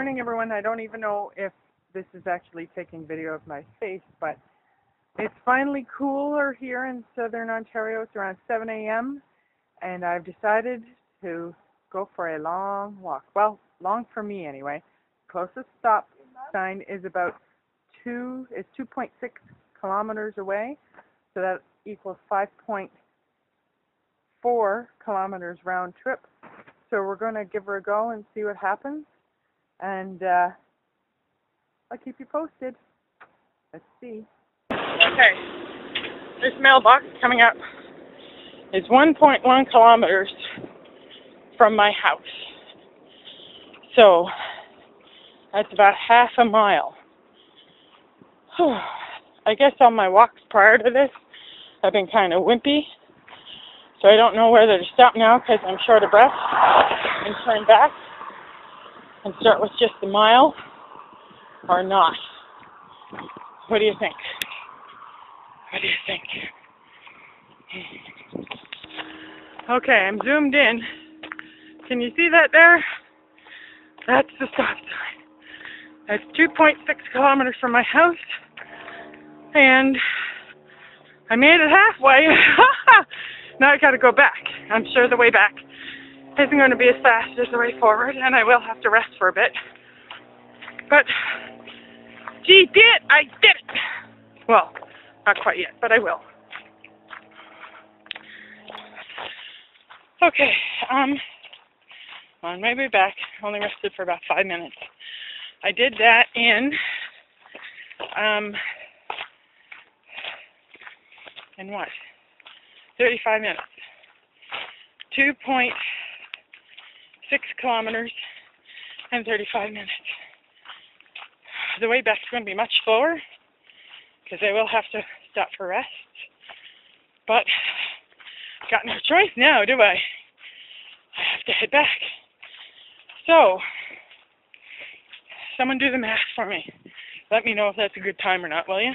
morning, everyone. I don't even know if this is actually taking video of my face, but it's finally cooler here in southern Ontario. It's around 7 a.m. and I've decided to go for a long walk. Well, long for me anyway. Closest stop sign is about 2.6 kilometers away, so that equals 5.4 kilometers round trip. So we're going to give her a go and see what happens, and I'll keep you posted. Let's see. Okay, this mailbox coming up is 1.1 kilometers from my house. So that's about half a mile. I guess on my walks prior to this, I've been kind of wimpy. So I don't know whether to stop now because I'm short of breath and turn back and start with just the mile or not. What do you think? What do you think? Okay, I'm zoomed in. Can you see that there? That's the stop sign. That's 2.6 kilometers from my house. And I made it halfway. Now I gotta go back. I'm sure the way back isn't going to be as fast as the way forward, and I will have to rest for a bit. But, gee, I did it! Well, not quite yet, but I will. Okay, on my way back, only rested for about 5 minutes. I did that in what? 35 minutes. 2.6 kilometers and 35 minutes. The way back is going to be much slower because I will have to stop for rest. But got no choice now, do I? I have to head back. So, someone do the math for me. Let me know if that's a good time or not, will you?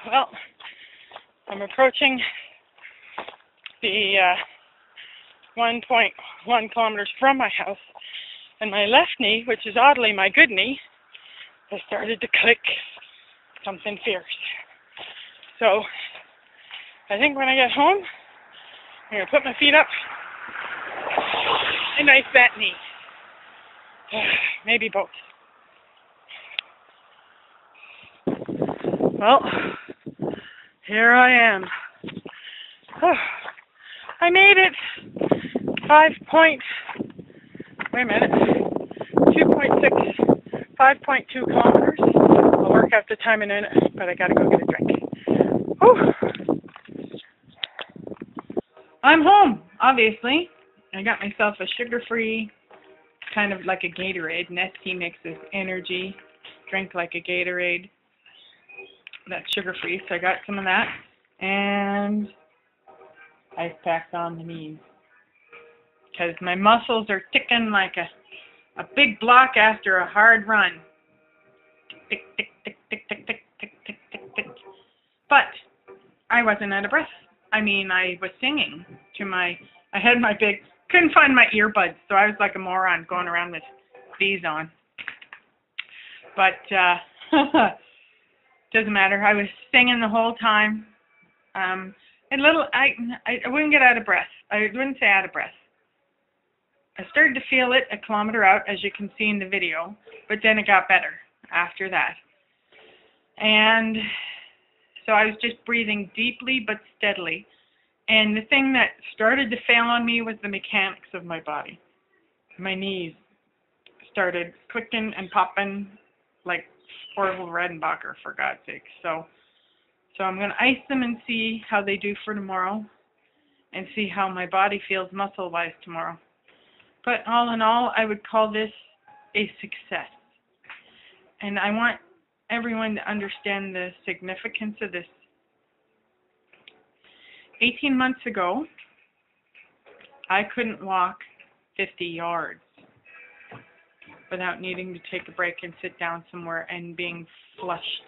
Well, I'm approaching the 1.1 kilometers from my house, and my left knee, which is oddly my good knee, has started to click something fierce. So, I think when I get home, I'm going to put my feet up and ice that knee. Maybe both. Well, here I am. I made it. 5.2 kilometers. I'll work out the time in a minute, but I gotta go get a drink. Whew. I'm home, obviously. I got myself a sugar-free, kind of like a Gatorade. Nestea makes this energy drink like a Gatorade. That's sugar-free, so I got some of that. And ice packed on the knees. Because my muscles are ticking like a big block after a hard run. Tick, tick, tick, tick, tick, tick, tick, tick, tick, tick. But I wasn't out of breath. I mean, I was singing to I had my couldn't find my earbuds, so I was like a moron going around with these on. But, doesn't matter. I was singing the whole time. I wouldn't get out of breath. I wouldn't say out of breath. I started to feel it a kilometer out, as you can see in the video, but then it got better after that. And so I was just breathing deeply but steadily. And the thing that started to fail on me was the mechanics of my body. My knees started clicking and popping like Orville Redenbacher, for God's sake. So I'm going to ice them and see how they do for tomorrow and see how my body feels muscle-wise tomorrow. But all in all, I would call this a success. And I want everyone to understand the significance of this. 18 months ago, I couldn't walk 50 yards without needing to take a break and sit down somewhere and being flushed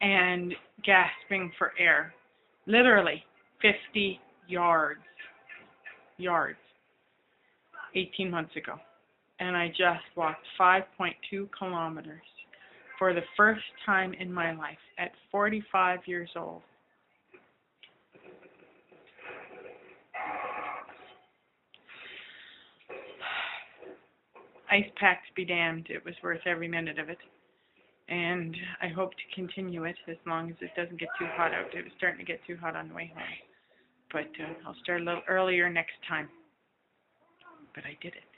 and gasping for air. Literally 50 yards. yards 18 months ago. And I just walked 5.2 kilometers for the first time in my life at 45 years old. Ice packs be damned, it was worth every minute of it. And I hope to continue it as long as it doesn't get too hot out. It was starting to get too hot on the way home. But I'll start a little earlier next time. But I did it.